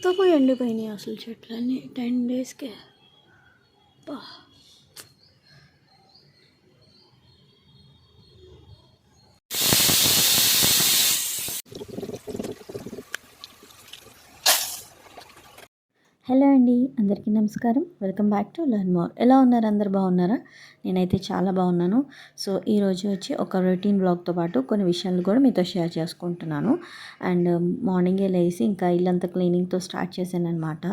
మొత్తము ఎండిపోయినాయి అసలు చెట్లన్నీ 10 డేస్కే. హలో అండి, అందరికీ నమస్కారం. Welcome back to learn more. ఎలా ఉన్నారు? అందరు బాగున్నారా? నేనైతే చాలా బాగున్నాను. సో ఈరోజు వచ్చి ఒక రొటీన్ బ్లాగ్తో పాటు కొన్ని విషయాలు కూడా మీతో షేర్ చేసుకుంటున్నాను. అండ్ మార్నింగే లేచి ఇంకా ఇల్లంతా క్లీనింగ్తో స్టార్ట్ చేశాను అనమాట.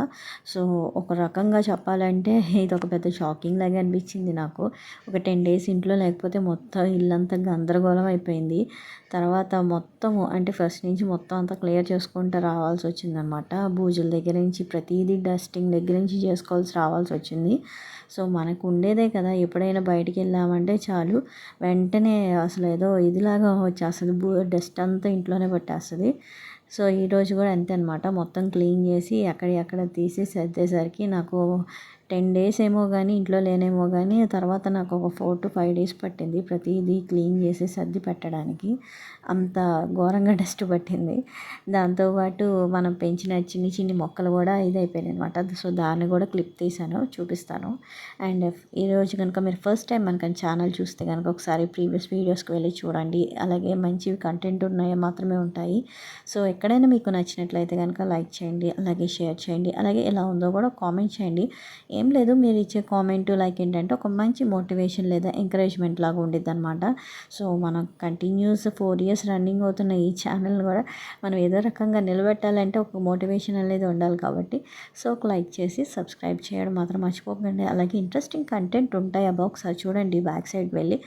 సో ఒక రకంగా చెప్పాలంటే ఇది ఒక పెద్ద షాకింగ్ లాగా అనిపించింది నాకు. ఒక 10 డేస్ ఇంట్లో లేకపోతే మొత్తం ఇల్లంతా గందరగోళం అయిపోయింది. తర్వాత మొత్తము అంటే ఫస్ట్ నుంచి మొత్తం అంతా క్లియర్ చేసుకుంటూ రావాల్సి వచ్చిందనమాట. బూజుల దగ్గర నుంచి ప్రతిదీ డస్టింగ్ దగ్గర నుంచి రావాల్సి వచ్చింది. సో మనకు ఉండేదే కదా, ఎప్పుడైనా బయటికి వెళ్ళామంటే చాలు వెంటనే అసలు ఏదో ఇదిలాగా వచ్చేస్తుంది, డస్ట్ అంతా ఇంట్లోనే పట్టేస్తుంది. సో ఈరోజు కూడా అంతే అనమాట. మొత్తం క్లీన్ చేసి ఎక్కడ తీసి సర్దేసరికి నాకు 10 డేస్ ఏమో కానీ ఇంట్లో లేనేమో కానీ తర్వాత నాకు ఒక 4 to 5 డేస్ పట్టింది ప్రతిదీ క్లీన్ చేసి సర్ది పెట్టడానికి. అంత ఘోరంగా డస్ట్ పట్టింది. దాంతోపాటు మనం పెంచిన చిన్ని మొక్కలు కూడా ఇదైపోయినాయి అనమాట. సో దాన్ని కూడా క్లిప్ తీసాను, చూపిస్తాను. అండ్ ఈరోజు కనుక మీరు ఫస్ట్ టైం మనకు ఛానల్ చూస్తే కనుక ఒకసారి ప్రీవియస్ వీడియోస్కి వెళ్ళి చూడండి. అలాగే మంచి కంటెంట్ ఉన్నాయో మాత్రమే ఉంటాయి. సో ఎక్కడైనా మీకు నచ్చినట్లయితే కనుక లైక్ చేయండి, అలాగే షేర్ చేయండి, అలాగే ఎలా ఉందో కూడా కామెంట్ చేయండి. ఏం లేదు, మీరు ఇచ్చే కామెంట్ లైక్ ఏంటంటే ఒక మంచి మోటివేషన్ లేదా ఎంకరేజ్మెంట్ లాగా ఉండిద్ది అనమాట. సో మనం కంటిన్యూస్ 4 years రన్నింగ్ అవుతున్న ఈ ఛానల్ కూడా మనం ఏదో రకంగా నిలబెట్టాలంటే ఒక మోటివేషన్ అనేది ఉండాలి కాబట్టి సో ఒక లైక్ చేసి సబ్స్క్రైబ్ చేయడం మాత్రం మర్చిపోకండి. అలాగే ఇంట్రెస్టింగ్ కంటెంట్ ఉంటాయి అబ్బా, ఒకసారి చూడండి బ్యాక్ సైడ్ వెళ్ళి.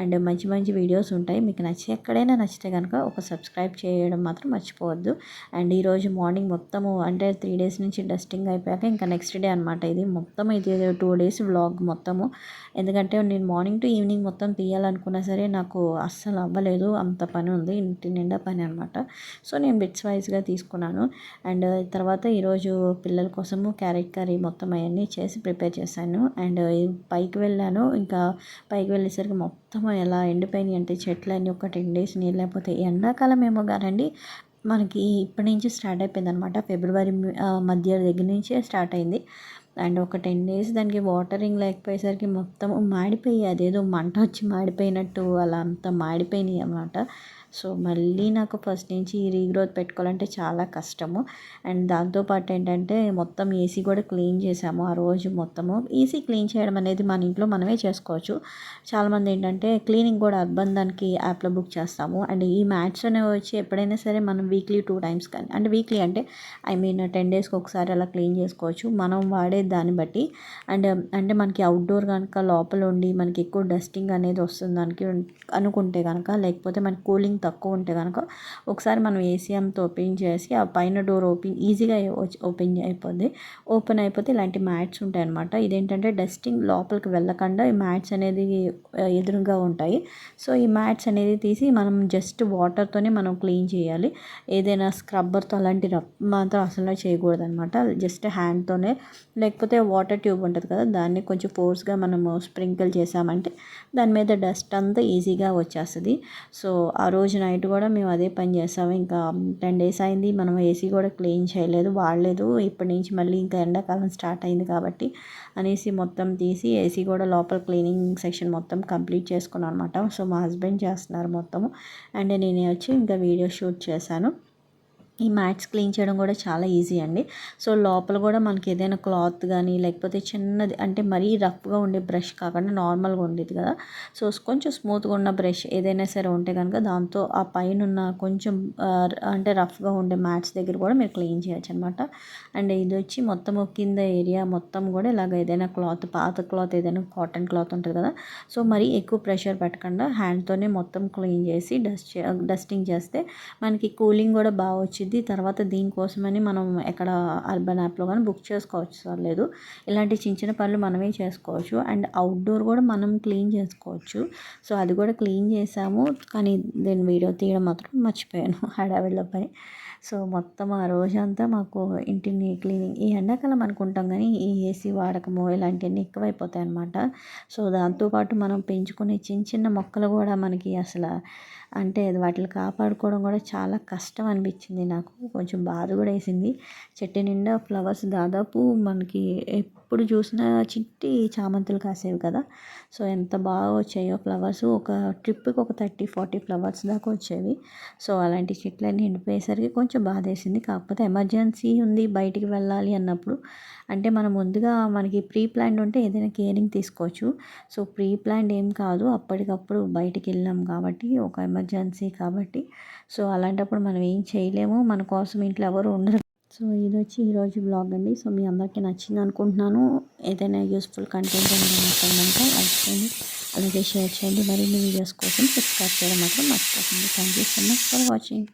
అండ్ మంచి వీడియోస్ ఉంటాయి. మీకు ఎక్కడైనా నచ్చితే కనుక ఒక సబ్స్క్రైబ్ చేయడం మాత్రం మర్చిపోవద్దు. అండ్ ఈరోజు మార్నింగ్ మొత్తము అంటే 3 days నుంచి డస్టింగ్ అయిపోయాక ఇంకా నెక్స్ట్ డే అనమాట. ఇది మొత్తం ఇది 2 days వ్లాగ్ మొత్తము. ఎందుకంటే నేను మార్నింగ్ టు ఈవినింగ్ మొత్తం తీయాలనుకున్నా సరే నాకు అస్సలు అవ్వలేదు, అంత పని ఉంది, ఇంటి నిండా పని అనమాట. సో నేను బిట్స్ వైజ్గా తీసుకున్నాను. అండ్ తర్వాత ఈరోజు పిల్లల కోసము క్యారెట్ కర్రీ మొత్తం అవన్నీ చేసి ప్రిపేర్ చేశాను. అండ్ పైకి వెళ్ళాను. ఇంకా పైకి వెళ్ళేసరికి మొత్తం ఎలా ఎండిపోయినాయి అంటే చెట్లన్నీ ఒక 10 days నీళ్ళు లేకపోతే ఎండాకాలం ఏమో కానండి, మనకి ఇప్పటి నుంచి స్టార్ట్ అయిపోయింది అనమాట. ఫిబ్రవరి మధ్య దగ్గర నుంచే స్టార్ట్ అయింది. అండ్ ఒక 10 days దానికి వాటరింగ్ లేకపోయేసరికి మొత్తం మాడిపోయి అదేదో మంట వచ్చి మాడిపోయినట్టు అలా అంతా మాడిపోయినాయి అన్నమాట. సో మళ్ళీ నాకు ఫస్ట్ నుంచి రీగ్రోత్ పెట్టుకోవాలంటే చాలా కష్టము. అండ్ దాంతోపాటు ఏంటంటే మొత్తం ఏసీ కూడా క్లీన్ చేసాము ఆ రోజు మొత్తము. ఏసీ క్లీన్ చేయడం అనేది మన ఇంట్లో మనమే చేసుకోవచ్చు. చాలామంది ఏంటంటే క్లీనింగ్ కూడా అర్బన్ దానికి యాప్లో బుక్ చేస్తాము. అండ్ ఈ మ్యాట్స్ అనేవి వచ్చి ఎప్పుడైనా సరే మనం వీక్లీ 2 times కానీ, అంటే వీక్లీ అంటే 10 daysకి ఒకసారి అలా క్లీన్ చేసుకోవచ్చు మనం వాడే దాన్ని బట్టి. అండ్ అంటే మనకి అవుట్డోర్ కనుక లోపల ఉండి మనకి ఎక్కువ డస్టింగ్ అనేది వస్తుంది దానికి అనుకుంటే కనుక, లేకపోతే మనకి కూలింగ్ తక్కువ ఉంటే కనుక ఒకసారి మనం ఏసీ అంతా ఓపెన్ చేసి ఆ పైన డోర్ ఈజీగా ఓపెన్ అయిపోతే ఇలాంటి మ్యాట్స్ ఉంటాయి అనమాట. ఇదేంటంటే డస్టింగ్ లోపలికి వెళ్ళకుండా ఈ మ్యాట్స్ అనేది ఎదురుగా ఉంటాయి. సో ఈ మ్యాట్స్ అనేది తీసి మనం జస్ట్ వాటర్తోనే మనం క్లీన్ చేయాలి. ఏదైనా స్క్రబ్బర్తో అలాంటి మాత్రం అసలు చేయకూడదు అనమాట. జస్ట్ హ్యాండ్తోనే, లేకపోతే వాటర్ ట్యూబ్ ఉంటుంది కదా దాన్ని కొంచెం ఫోర్స్గా మనము స్ప్రింకిల్ చేసామంటే దాని మీద డస్ట్ అంతా ఈజీగా వచ్చేస్తుంది. సో ఆ రోజు నైట్ కూడా మేము అదే పని చేసాము. ఇంకా 10 days అయింది, మనం ఏసీ కూడా క్లీన్ చేయలేదు, వాడలేదు. ఇప్పటి నుంచి మళ్ళీ ఇంకా ఎండాకాలం స్టార్ట్ అయింది కాబట్టి అనేసి మొత్తం తీసి ఏసీ కూడా లోపల క్లీనింగ్ సెక్షన్ మొత్తం కంప్లీట్ చేసుకున్నాను అనమాట. సో మా హస్బెండ్ చేస్తున్నారు మొత్తము. అండ్ నేను వచ్చి ఇంకా వీడియో షూట్ చేశాను. ఈ మ్యాట్స్ క్లీన్ చేయడం కూడా చాలా ఈజీ అండి. సో లోపల కూడా మనకి ఏదైనా క్లాత్ కానీ, లేకపోతే చిన్నది అంటే మరీ రఫ్గా ఉండే బ్రష్ కాకుండా నార్మల్గా ఉండేది కదా, సో కొంచెం స్మూత్గా ఉన్న బ్రష్ ఏదైనా సరే ఉంటే కనుక దాంతో ఆ పైన ఉన్న కొంచెం అంటే రఫ్గా ఉండే మ్యాట్స్ దగ్గర కూడా మీరు క్లీన్ చేయొచ్చు అనమాట. అండ్ ఇది వచ్చి మొత్తం కింద ఏరియా మొత్తం కూడా ఇలాగ ఏదైనా క్లాత్, పాత క్లాత్ ఏదైనా కాటన్ క్లాత్ ఉంటుంది కదా, సో మరీ ఎక్కువ ప్రెషర్ పెట్టకుండా హ్యాండ్తోనే మొత్తం క్లీన్ చేసి డస్టింగ్ చేస్తే మనకి కూలింగ్ కూడా బాగా వచ్చింది. తర్వాత దీనికోసమని మనం ఎక్కడ అర్బన్ యాప్లో కానీ బుక్ చేసుకోవచ్చు, సార్ లేదు, ఇలాంటి చిన్న పనులు మనమే చేసుకోవచ్చు. అండ్ అవుట్డోర్ కూడా మనం క్లీన్ చేసుకోవచ్చు. సో అది కూడా క్లీన్ చేసాము, కానీ నేను వీడియో తీయడం మాత్రం మర్చిపోయాను హడావిడిలో పని. సో, మొత్తం ఆ రోజంతా మాకు ఇంటిని క్లీనింగ్ ఈ ఎండాకాలం అనుకుంటాం గానీ, ఈ ఏసీ వాడకము ఇలాంటియన్నీ ఎక్కువైపోతాయన్నమాట. సో, దాంతో పాటు మనం పెంచుకునే చిన్న చిన్న మొక్కలు గూడా మనకి అంటే వాటిని కాపాడుకోవడం గూడా చాలా కష్టం అనిపించింది నాకు. కొంచెం బాధ గూడా ఏసింది. చెట్టు నిండా ఫ్లవర్స్ దాదాపు మనకి ఎప్పుడు చూసినా చిట్టి చామంతులు కాసేవి కదా! సో, ఎంత బాగా వచ్చాయో ఫ్లవర్స్. ఒక ట్రిప్‌కి ఒక 30, 40 ఫ్లవర్స్ దాకా వచ్చేవి. సో, అలాంటి చెట్లన్నీ ఎండిపోయేసరికి కొంచెం బాధేసింది. కాకపోతే ఎమర్జెన్సీ ఉంది బయటికి వెళ్ళాలి అన్నప్పుడు అంటే మనం ముందుగా మనకి ప్రీ ప్లాన్డ్ ఉంటే ఏదైనా కేరింగ్ తీసుకోవచ్చు. సో, ప్రీ ప్లాన్డ్ ఏం కాదు. అప్పటికప్పుడు బయటికెళ్ళాం కాబట్టి ఒక ఎమర్జెన్సీ కాబట్టి సో, అలాంటప్పుడు మనం ఏం చేయలేము. మన కోసం ఇంట్లో ఎవరు ఉండరు. సో, ఇదొచ్చి ఈరోజు వ్లాగ్ అండి. సో, మీ అందరికీ నచ్చిందనుకుంటున్నాను. ఏదైనా యూజ్‌ఫుల్ కంటెంట్ ఏమైనా నచ్చితే లైక్ చేయండి. అలాగే షేర్ చేయండి. మరిన్ని వీడియోస్ కోసం సబ్స్క్రైబ్ చేయడం మాత్రం మర్చిపోకండి. Thank you so much for watching.